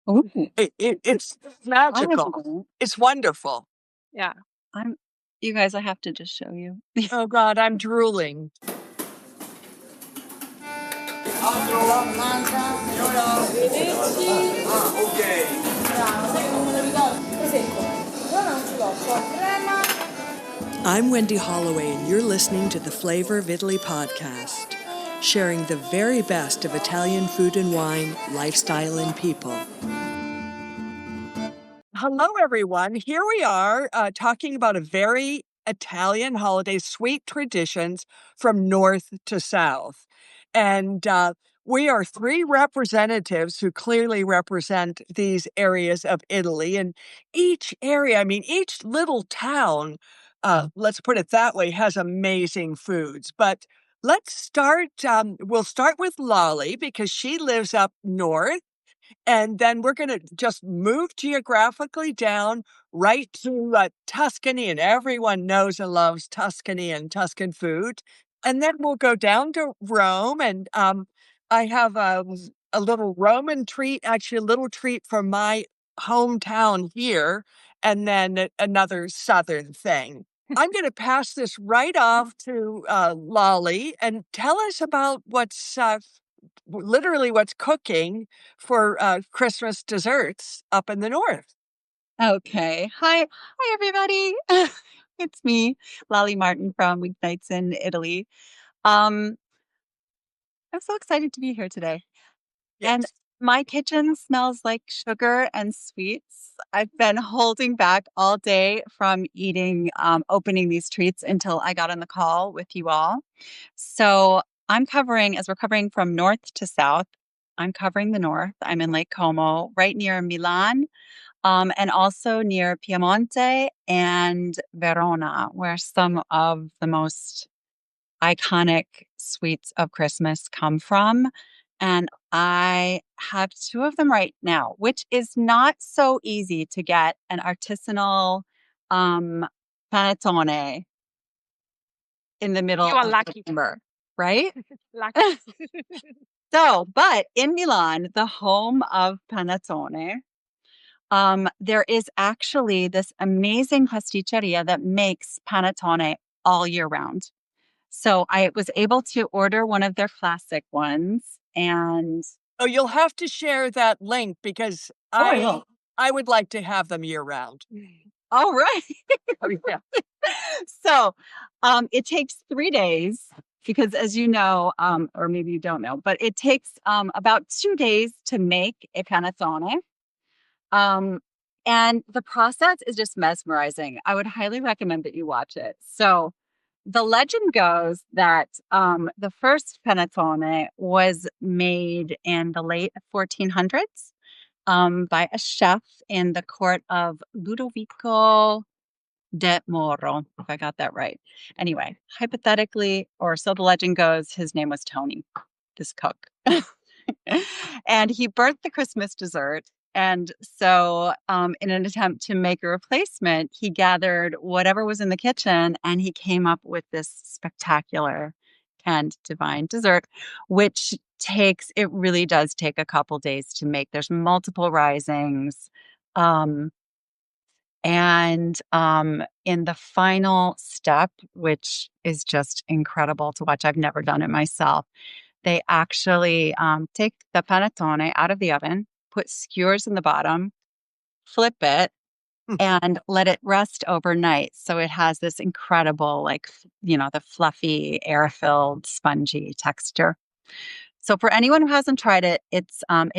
Ooh, It's I have magical. one. It's wonderful. Yeah. You guys, I have to just show you. Oh God, I'm drooling. I'm Wendy Holloway, and you're listening to the Flavor of Italy podcast, sharing the very best of Italian food and wine, lifestyle, and people. Hello, everyone. Here we are talking about a very Italian holiday, sweet traditions from north to south. And we are three representatives who clearly represent these areas of Italy. And each area, I mean, each little town, let's put it that way, has amazing foods. But let's start, we'll start with Lolly because she lives up north. And then we're going to just move geographically down right to Tuscany, and everyone knows and loves Tuscany and Tuscan food. And then we'll go down to Rome, and I have a little Roman treat, actually a little treat from my hometown here, and then another Southern thing. I'm going to pass this right off to Lolly and tell us about what's literally what's cooking for Christmas desserts up in the north. Okay. Hi, everybody. It's me, Lolly Martin from Weeknights in Italy. Um, I'm so excited to be here today. And Yes. my kitchen smells like sugar and sweets. I've been holding back all day from eating, opening these treats until I got on the call with you all. So as we're covering from north to south, I'm covering the north. I'm in Lake Como, right near Milan, and also near Piemonte and Verona, where some of the most iconic sweets of Christmas come from. And I have two of them right now, which is not so easy to get an artisanal um, panettone in the middle You are of lucky. September, right? Lucky. So, but in Milan, the home of panettone, there is actually this amazing pasticceria that makes panettone all year round. So I was able to order one of their classic ones, and Oh, you'll have to share that link because I will. I would like to have them year round. All right. Oh, yeah. So, it takes 3 days because, as you know, or maybe you don't know, but it takes about 2 days to make a panettone. Um, and the process is just mesmerizing. I would highly recommend that you watch it. So, the legend goes that the first panettone was made in the late 1400s by a chef in the court of Ludovico de Moro, if I got that right. Anyway, hypothetically, or so the legend goes, his name was Tony, this cook. And he burnt the Christmas dessert. And so, in an attempt to make a replacement, he gathered whatever was in the kitchen and he came up with this spectacular canned divine dessert, which it really does take a couple days to make. There's multiple risings. And in the final step, which is just incredible to watch, I've never done it myself. They actually take the panettone out of the oven, put skewers in the bottom, flip it, and let it rest overnight. So it has this incredible, the fluffy, air-filled, spongy texture. So for anyone who hasn't tried it, it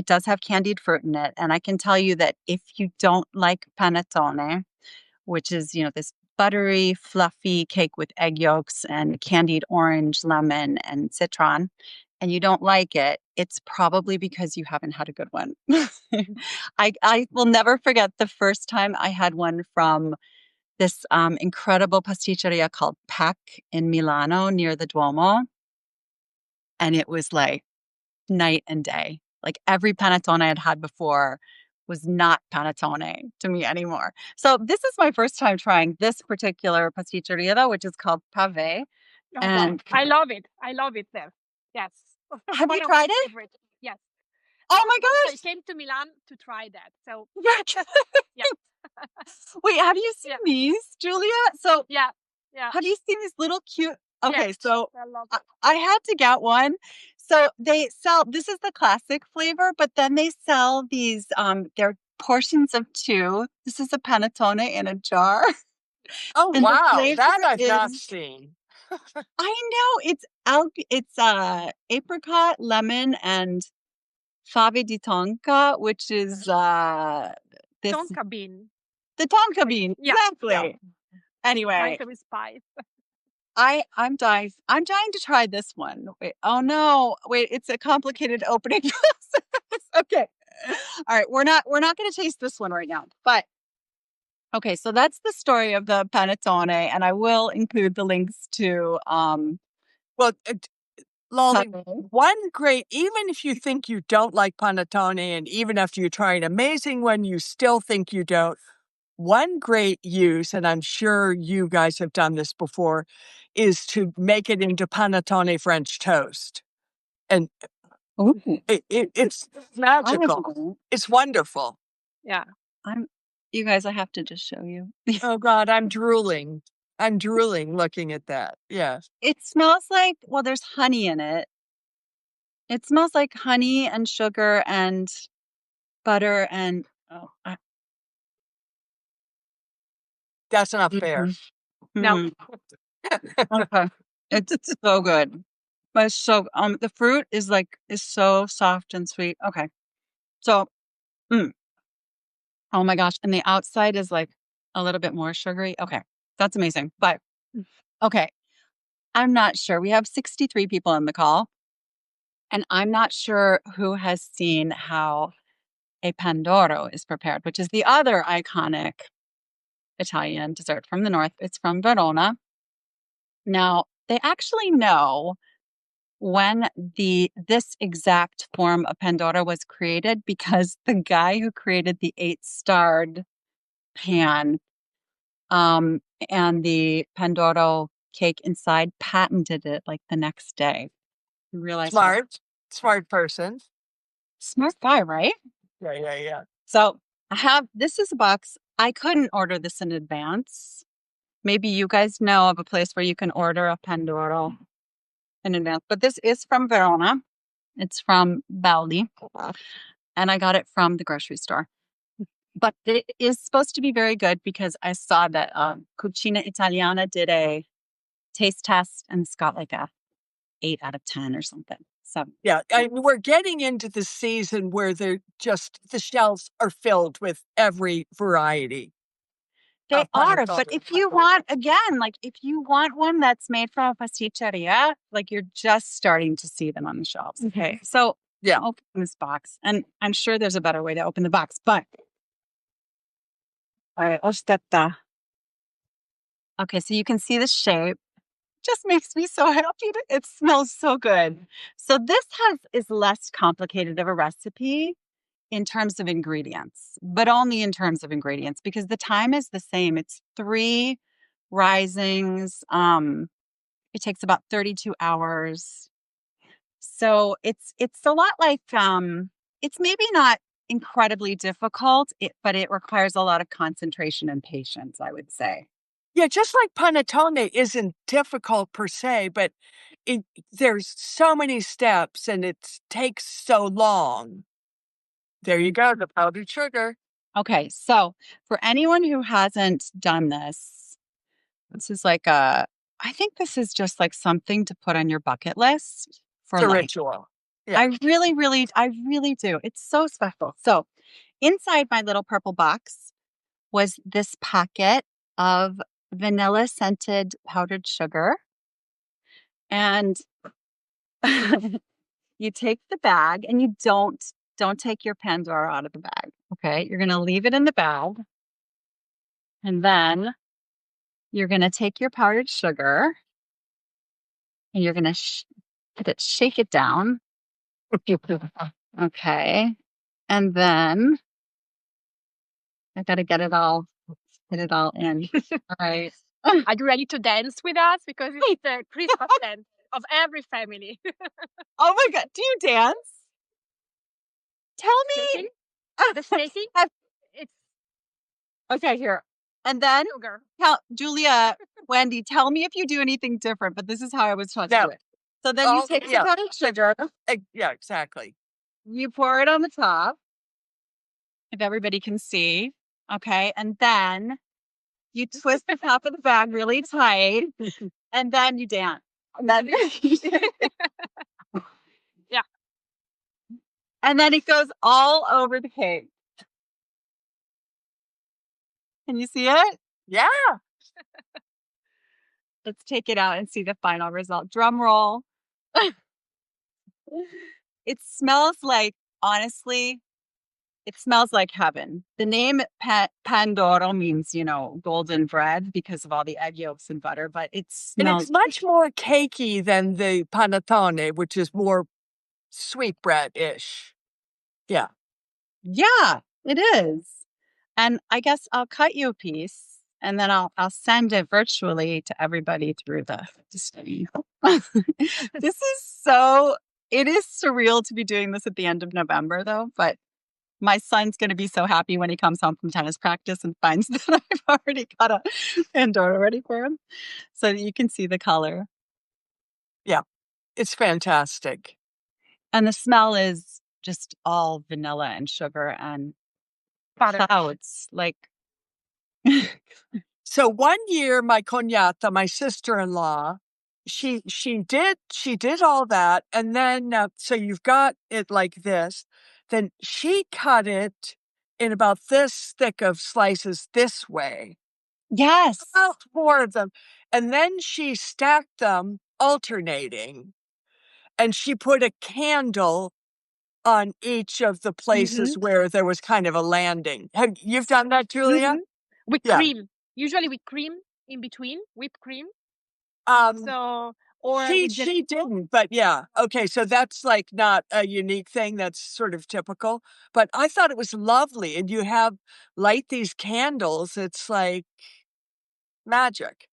does have candied fruit in it. And I can tell you that if you don't like panettone, which is, this buttery, fluffy cake with egg yolks and candied orange, lemon, and citron, and you don't like it, it's probably because you haven't had a good one. I will never forget the first time I had one from this incredible pasticceria called Peck in Milano near the Duomo. And it was like night and day. Like every panettone I had had before was not panettone to me anymore. So this is my first time trying this particular pasticceria, though, which is called Pave. Oh, wow. And I love it. I love it there. Yes. have One you of my tried it? favorites. Yes. Oh my So I gosh. came to Milan to try that. So yeah. Wait, have you seen Yeah. these, Julia? So Yeah. have you seen these little cute? Okay, Yes, so I love I had to get one. So they sell, this is the classic flavor, but then they sell these, they're portions of two. This is a panettone in a jar. Oh, And the wow. flavor That I've not is, seen. I know, it's apricot, lemon, and fave di tonka, which is this tonka bean. the tonka bean. Yeah. Exactly. Anyway, Tonka with spice. I'm dying to try this one. Wait, oh no. Wait, it's a complicated opening process. Okay. All right, we're not going to taste this one right now. But okay, so that's the story of the panettone, and I will include the links to Well, Lolly, Panettone. one great, even if you think you don't like panettone, and even after you try an amazing one, you still think you don't. One great use, and I'm sure you guys have done this before, is to make it into panettone French toast. And Ooh, it's I have magical. one. It's wonderful. Yeah. You guys, I have to just show you. Oh, God, I'm drooling. I'm drooling looking at that. Yes. It smells like, well, there's honey in it. It smells like honey and sugar and butter and That's not fair. No. mm, okay. It's so good. But it's so the fruit is so soft and sweet. Okay. So mm, oh my gosh. And the outside is like a little bit more sugary. Okay. That's amazing. But okay. I'm not sure. We have 63 people in the call, and I'm not sure who has seen how a Pandoro is prepared, which is the other iconic Italian dessert from the north. It's from Verona. Now, they actually know when this exact form of Pandoro was created because the guy who created the 8-starred pan um, and the Pandoro cake inside patented it like the next day. You realize how Smart person. smart guy, right? Yeah. So this is a box. I couldn't order this in advance. Maybe you guys know of a place where you can order a Pandoro in advance, but this is from Verona. It's from Baldi, and I got it from the grocery store. But it is supposed to be very good because I saw that Cucina Italiana did a taste test and it's got like a 8 out of 10 or something. So Yeah, we're getting into the season where the shelves are filled with every variety they of are, but panettone. if you want, again, like if you want one that's made from a pasticceria, like you're just starting to see them on the shelves. Okay, so Yeah. open this box, and I'm sure there's a better way to open the box, but all right, aspetta. Okay, so you can see the shape. Just makes me so happy. It smells so good. So this is less complicated of a recipe in terms of ingredients, but only in terms of ingredients because the time is the same. It's 3 risings. It takes about 32 hours. So it's a lot like it's maybe not incredibly difficult, but it requires a lot of concentration and patience, I would say. Yeah, just like panettone isn't difficult per se, but there's so many steps and it takes so long. There you go, the powdered sugar. Okay, so for anyone who hasn't done this is like I think this is just like something to put on your bucket list for It's a life. ritual. Yeah. I really do. It's so special. So inside my little purple box was this packet of vanilla scented powdered sugar. And you take the bag and you don't take your Pandora out of the bag. Okay. You're gonna leave it in the bag. And then you're gonna take your powdered sugar and you're gonna shake it down. Okay. And then I gotta get it all in. All right. Are you ready to dance with us? Because it's the Christmas dance of every family. Oh my God. Do you dance? Tell Staking? me. The staking? Have- It's Okay, here. And then, sugar. Julia, Wendy, tell me if you do anything different, but this is how I was taught to Yeah. do it. So then you take the powdered sugar, Yeah, exactly. you pour it on the top, if everybody can see. Okay. And then you twist the top of the bag really tight, and then you dance. And then, Yeah. and then it goes all over the cake. Can you see it? Yeah. Let's take it out and see the final result. Drum roll. It smells like, honestly, it smells like heaven. The name Pandoro means, golden bread because of all the egg yolks and butter, but it And smells it's much more cakey than the panettone, which is more sweet bread-ish. Yeah. Yeah, it is. And I guess I'll cut you a piece and then I'll send it virtually to everybody through the study. It is surreal to be doing this at the end of November though, but my son's going to be so happy when he comes home from tennis practice and finds that I've already got a Pandoro ready for him so that you can see the color. Yeah. It's fantastic. And the smell is just all vanilla and sugar and Butter. clouds. Like, So one year, my cognata, my sister-in-law, she did all that, and then so you've got it like this. Then she cut it in about this thick of slices this way, yes. about 4 of them, and then she stacked them alternating, and she put a candle on each of the places where there was kind of a landing. You've done that, Julia? With Yeah. cream. Usually with cream in between, whipped cream. She with she didn't, but yeah. Okay, so that's like not a unique thing. That's sort of typical. But I thought it was lovely, and you light these candles. It's like magic.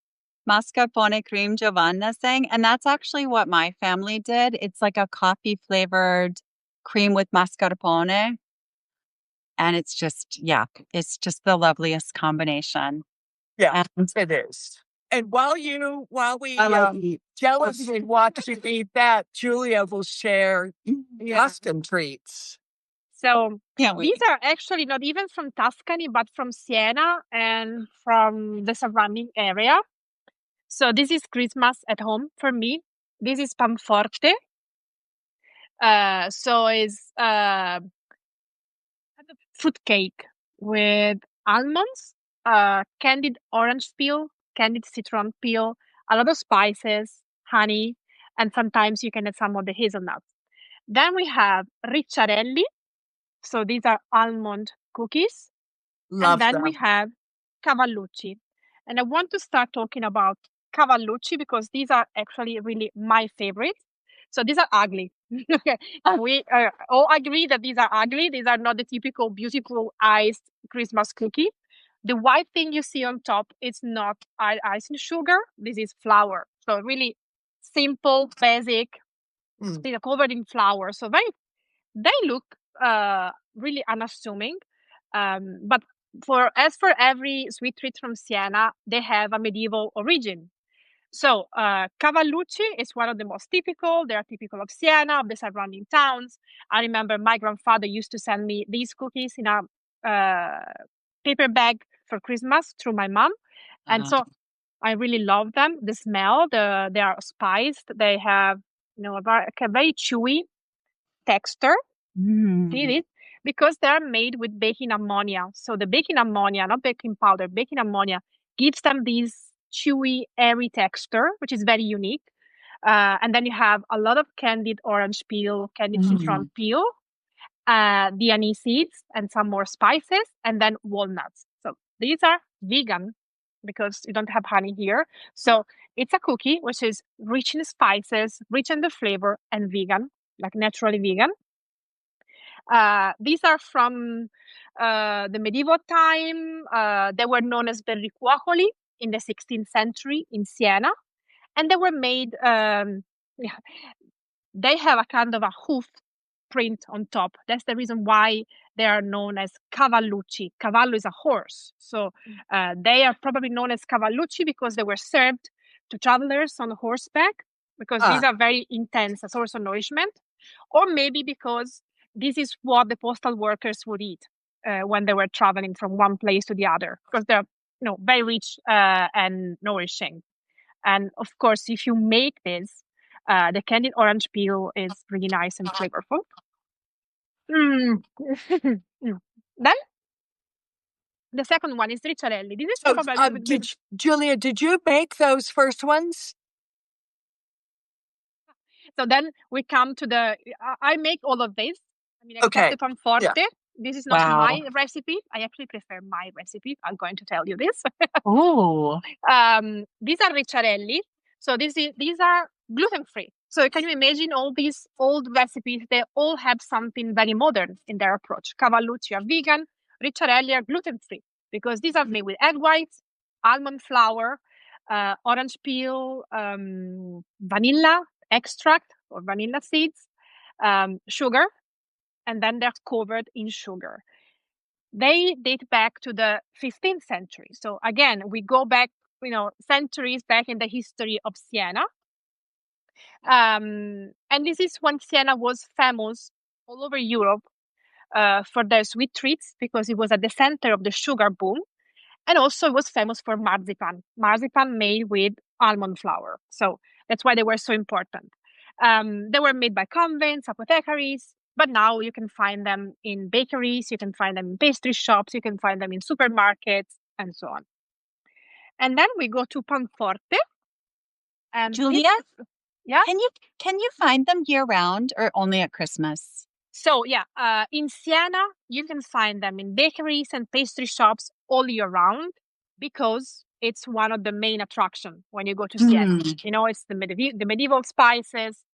Mascarpone cream, Giovanna saying. And that's actually what my family did. It's like a coffee flavored cream with mascarpone. And it's just the loveliest combination. Yeah, And it is. And while we I love meat. jealously watch you eat that, Julia will share custom treats. So Can't wait. these are actually not even from Tuscany, but from Siena and from the surrounding area. So this is Christmas at home for me. This is Panforte. So it's fruit cake with almonds, candied orange peel, candied citron peel, a lot of spices, honey, and sometimes you can add some of the hazelnuts. Then we have ricciarelli. So these are almond cookies. Love And then them. we have cavallucci. And I want to start talking about cavallucci because these are actually really my favorite. So these are ugly. Okay. We all agree that these are ugly. These are not the typical beautiful iced Christmas cookie. The white thing you see on top is not icing sugar. This is flour. So really simple, basic, they're covered in flour. So they look really unassuming. But as for every sweet treat from Siena, they have a medieval origin. So cavallucci is one of the most typical. They are typical of Siena, of the surrounding towns. I remember my grandfather used to send me these cookies in a paper bag for Christmas through my mom. And so I really love them. The smell, they are spiced. They have a very chewy texture. Did it because they're made with baking ammonia. So the baking ammonia, not baking powder, baking ammonia gives them this chewy, airy texture, which is very unique. And then you have a lot of candied orange peel, candied citron peel, the anise seeds, and some more spices, and then walnuts. So these are vegan because you don't have honey here. So it's a cookie which is rich in spices, rich in the flavor, and vegan, like naturally vegan. These are from the medieval time. They were known as berricuacoli in the 16th century in Siena, and they were made. They have a kind of a hoof print on top. That's the reason why they are known as cavallucci. Cavallo is a horse. So they are probably known as cavallucci because they were served to travelers on horseback, because these are very intense, a source of nourishment. Or maybe because this is what the postal workers would eat when they were traveling from one place to the other, because they're very rich and nourishing. And of course, if you make this, the candied orange peel is really nice and flavorful. Then the second one is ricciarelli. This is probably a little bit Julia, did you make those first ones? So then we come to I make all of this. I mean, except the Panforte. Yeah. This is not my recipe. I actually prefer my recipe. I'm going to tell you this. Oh. These are ricciarelli. So these are gluten-free. So can you imagine all these old recipes? They all have something very modern in their approach. Cavallucci are vegan. Ricciarelli are gluten-free because these are made with egg whites, almond flour, orange peel, vanilla extract or vanilla seeds, sugar, and then they're covered in sugar. They date back to the 15th century. So again, we go back, centuries back in the history of Siena. And this is when Siena was famous all over Europe for their sweet treats, because it was at the center of the sugar boom. And also it was famous for marzipan made with almond flour. So that's why they were so important. They were made by convents, apothecaries, but now you can find them in bakeries, you can find them in pastry shops, you can find them in supermarkets, and so on. And then we go to Panforte. And Julia? Yeah? Can you find them year round or only at Christmas? So in Siena, you can find them in bakeries and pastry shops all year round, because it's one of the main attractions when you go to Siena. It's the medieval spices.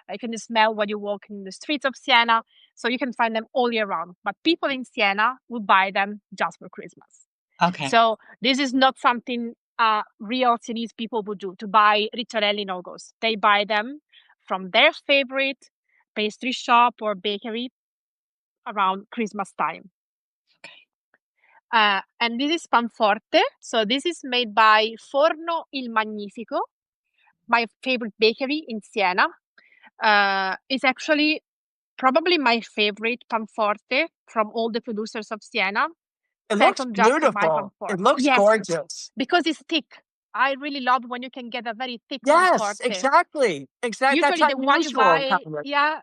You can smell when you walk in the streets of Siena. So you can find them all year round. But people in Siena will buy them just for Christmas. Okay. So this is not something real Sienese people would do, to buy ricciarelli no-gos. They buy them from their favorite pastry shop or bakery around Christmas time. Okay. And this is Panforte. So this is made by Forno il Magnifico, my favorite bakery in Siena. It's actually probably my favorite Panforte from all the producers of Siena. It looks beautiful. It looks gorgeous. Because it's thick. I really love when you can get a very thick Panforte. Yes, exactly. Usually That's the one you buy,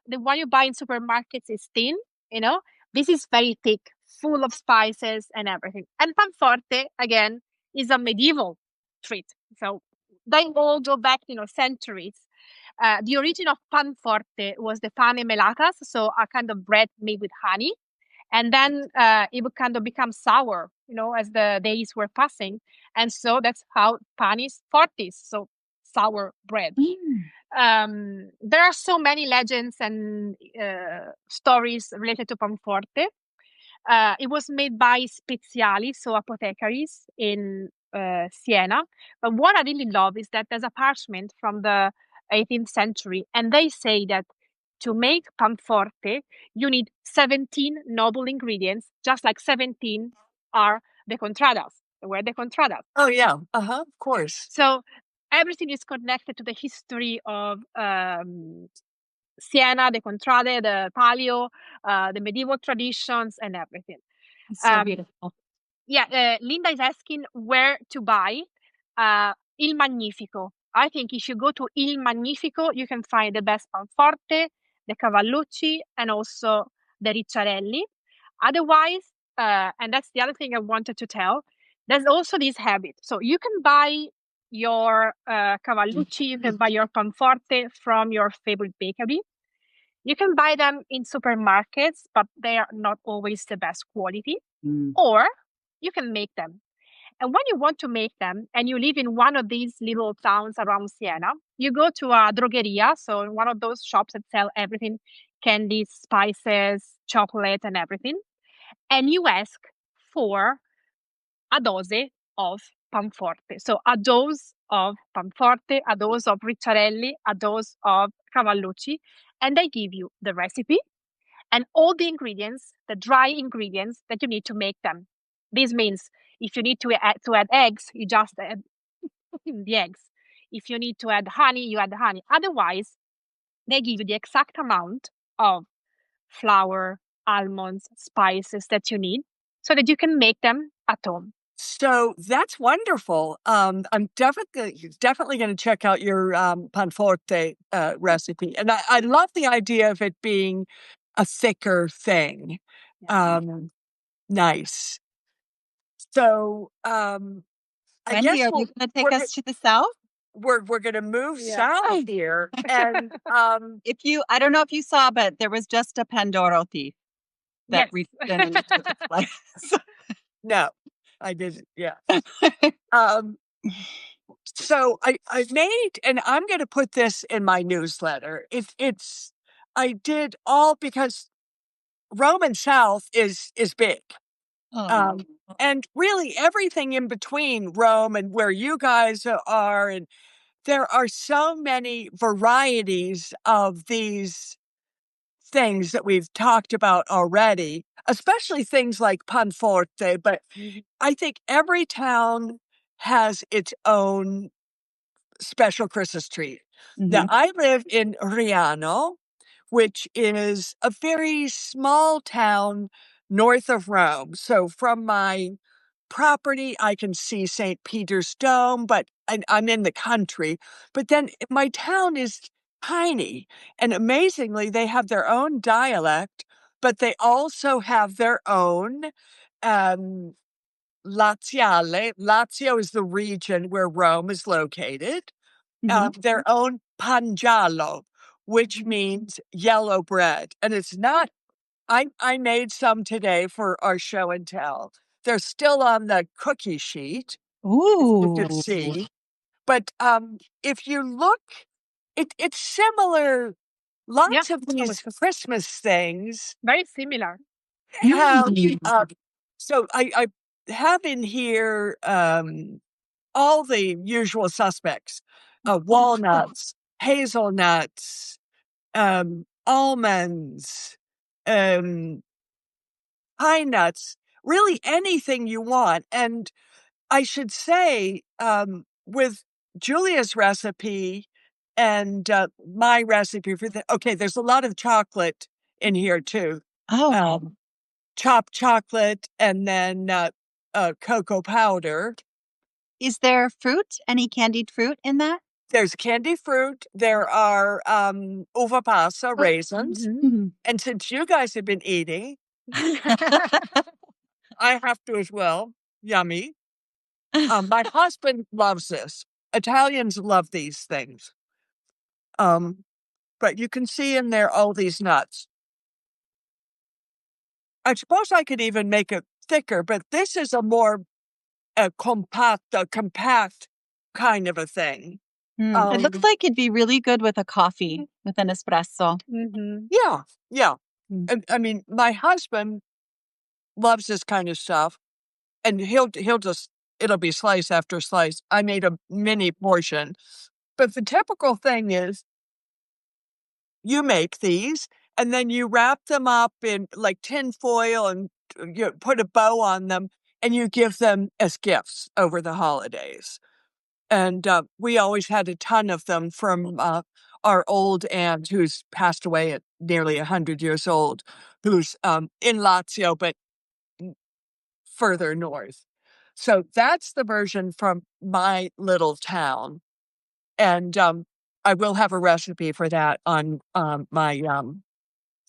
the one you buy in supermarkets is thin. This is very thick, full of spices and everything. And Panforte, again, is a medieval treat. So they all go back, centuries. The origin of Panforte was the pane melatas, so a kind of bread made with honey. And then it would kind of become sour, as the days were passing. And so that's how panis fortis, so sour bread. There are so many legends and stories related to Panforte. It was made by speziali, so apothecaries in Siena. But what I really love is that there's a parchment from the 18th century, and they say that to make Panforte, you need 17 noble ingredients, just like 17 are the contradas. Were the contradas? Oh, yeah. Of course. So everything is connected to the history of Siena, the contrade, the palio, the medieval traditions, and everything. It's so beautiful. Yeah, Linda is asking where to buy Il Magnifico. I think if you go to Il Magnifico, you can find the best Panforte, the Cavallucci, and also the Ricciarelli. Otherwise, and that's the other thing I wanted to tell, there's also this habit. So you can buy your Cavallucci, you can buy your Panforte from your favorite bakery. You can buy them in supermarkets, but they are not always the best quality. Or you can make them. And when you want to make them and you live in one of these little towns around Siena, you go to a drogheria, so one of those shops that sell everything, candies, spices, chocolate, and everything, and you ask for a dose of Panforte. So a dose of Panforte, a dose of Ricciarelli, a dose of Cavallucci, and they give you the recipe, and all the ingredients, the dry ingredients that you need to make them. This means if you need to add eggs, you just add the eggs. If you need to add honey, you add the honey. Otherwise, they give you the exact amount of flour, almonds, spices that you need so that you can make them at home. So that's wonderful. I'm definitely going to check out your Panforte recipe. And I love the idea of it being a thicker thing. Nice. So I Wendy, guess are you going to take us to the south? we're going to move south here. And I don't know if you saw, but there was just a Pandoro thief that reached in and took its place. No, I didn't. Yeah. So I made, and I'm going to put this in my newsletter. I did all because Rome and South is big. And really everything in between Rome and where you guys are. And there are so many varieties of these things that we've talked about already, especially things like Panforte. But I think every town has its own special Christmas treat. Now, I live in Riano, which is a very small town north of Rome. So from my property, I can see St. Peter's Dome, but I'm in the country. But then my town is tiny. And amazingly, they have their own dialect, but they also have their own laziale. Lazio is the region where Rome is located. Their own pangiallo, which means yellow bread. And it's not, I made some today for our show and tell. They're still on the cookie sheet. You can see. But if you look, it's similar. Lots of these Christmas things. Very similar. So I have in here all the usual suspects: walnuts, hazelnuts, almonds, pine nuts, really anything you want. And I should say, with Julia's recipe and my recipe there's a lot of chocolate in here too. Chopped chocolate and then cocoa powder. Is there fruit? Any candied fruit in that? There's candy fruit. There are uva passa, raisins. And since you guys have been eating, I have to as well. Yummy. My husband loves this. Italians love these things. But you can see in there all these nuts. I suppose I could even make it thicker, but this is a more compact kind of a thing. It looks like it'd be really good with a coffee, with an espresso. Yeah. I mean, my husband loves this kind of stuff, and he'll just, it'll be slice after slice. I made a mini portion, but the typical thing is you make these and then you wrap them up in like tin foil and you put a bow on them and you give them as gifts over the holidays. And we always had a ton of them from our old aunt who's passed away at nearly 100 years old, who's in Lazio, but further north. So that's the version from my little town. And I will have a recipe for that on my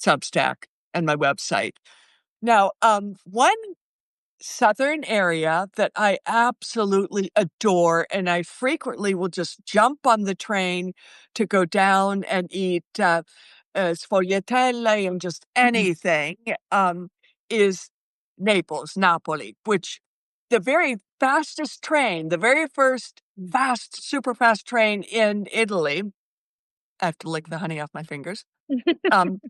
Substack and my website. Now, one southern area that I absolutely adore, and I frequently will just jump on the train to go down and eat sfogliatelle and just anything, is Napoli, which the very fastest train, the very first super fast train in Italy, I have to lick the honey off my fingers,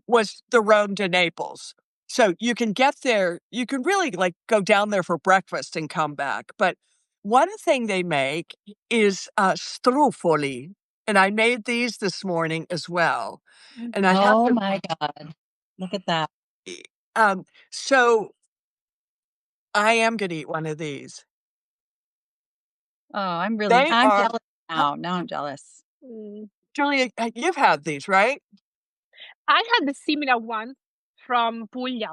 was the Rome to Naples. So you can get there, you can really like go down there for breakfast and come back. But one thing they make is struffoli. And I made these this morning as well. And I have Oh my God. Look at that. So I am going to eat one of these. Oh, I'm They are, jealous now. Now I'm jealous. Mm. Julia, you've had these, right? I had the similar one from Puglia.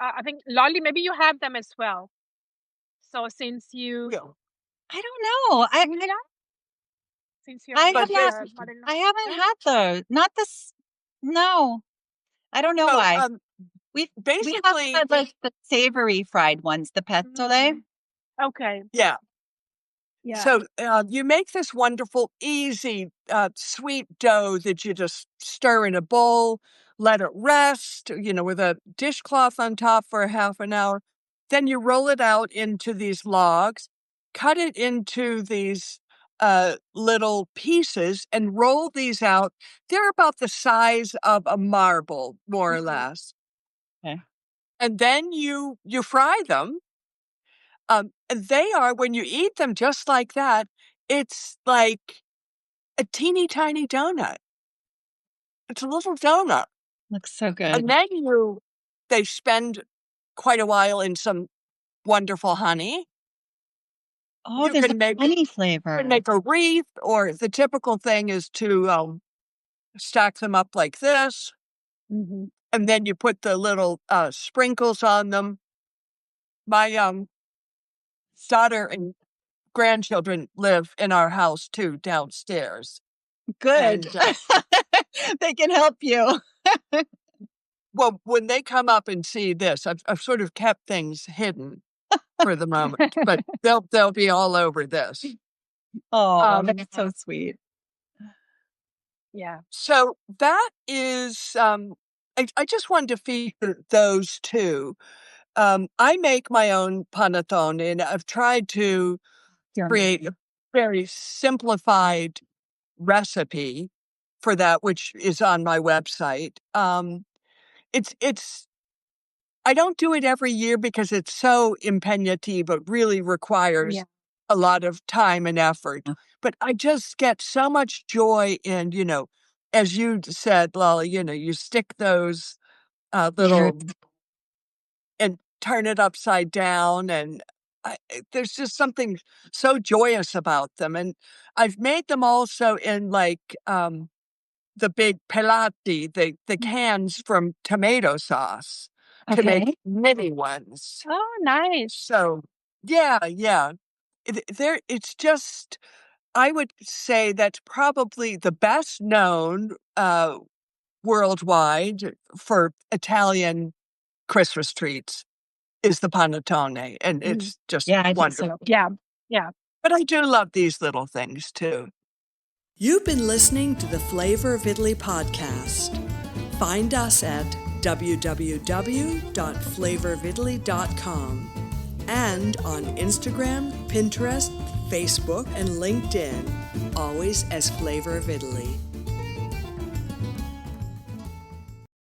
I think Lolly, maybe you have them as well. So since you Yeah. I don't know. Puglia, since you have I lived have But in not Modena. I haven't No? had those. Not this. No, I don't know so why. We have basically, had like the savory fried ones, the pettole. Mm. Okay. yeah. Yeah. So you make this wonderful, easy, sweet dough that you just stir in a bowl, let it rest, with a dishcloth on top for a half an hour. Then you roll it out into these logs, cut it into these little pieces, and roll these out. They're about the size of a marble, more or Mhm. less. Okay. And then you fry them. And they are, when you eat them just like that, it's like a teeny tiny donut. It's a little donut. Looks so And good. then they spend quite a while in some wonderful honey. Oh, You there's a can make honey flavor. a wreath, or the typical thing is to stack them up like this, Mhm. and then you put the little sprinkles on them. My daughter and grandchildren live in our house too, downstairs. Good. And They can help you. well, when they come up and see this, I've sort of kept things hidden for the moment, but they'll be all over this. Oh, Um, that's so sweet. Yeah. so that is, I just wanted to feature those two. I make my own panettone, and I've tried to You're create a very simplified recipe for that, which is on my website. It's I don't do it every year because it's so impegnativo. It really requires Yeah. a lot of time and effort. amazing. But I just get so much joy in, as you said, Lolly, you stick those You're little and turn it upside down. And there's just something so joyous about them. And I've made them also in like the big pelati, the cans from tomato sauce, to make okay. mini ones. Oh, nice. So, yeah. It's just, I would say that's probably the best known worldwide for Italian Christmas treats is the panettone, and Mhm. it's just Yeah, I think so. wonderful. Yeah. Yeah. But I do love these little things too. You've been listening to the Flavor of Italy podcast. Find us at www.flavorofitaly.com and on Instagram, Pinterest, Facebook, and LinkedIn, always as Flavor of Italy.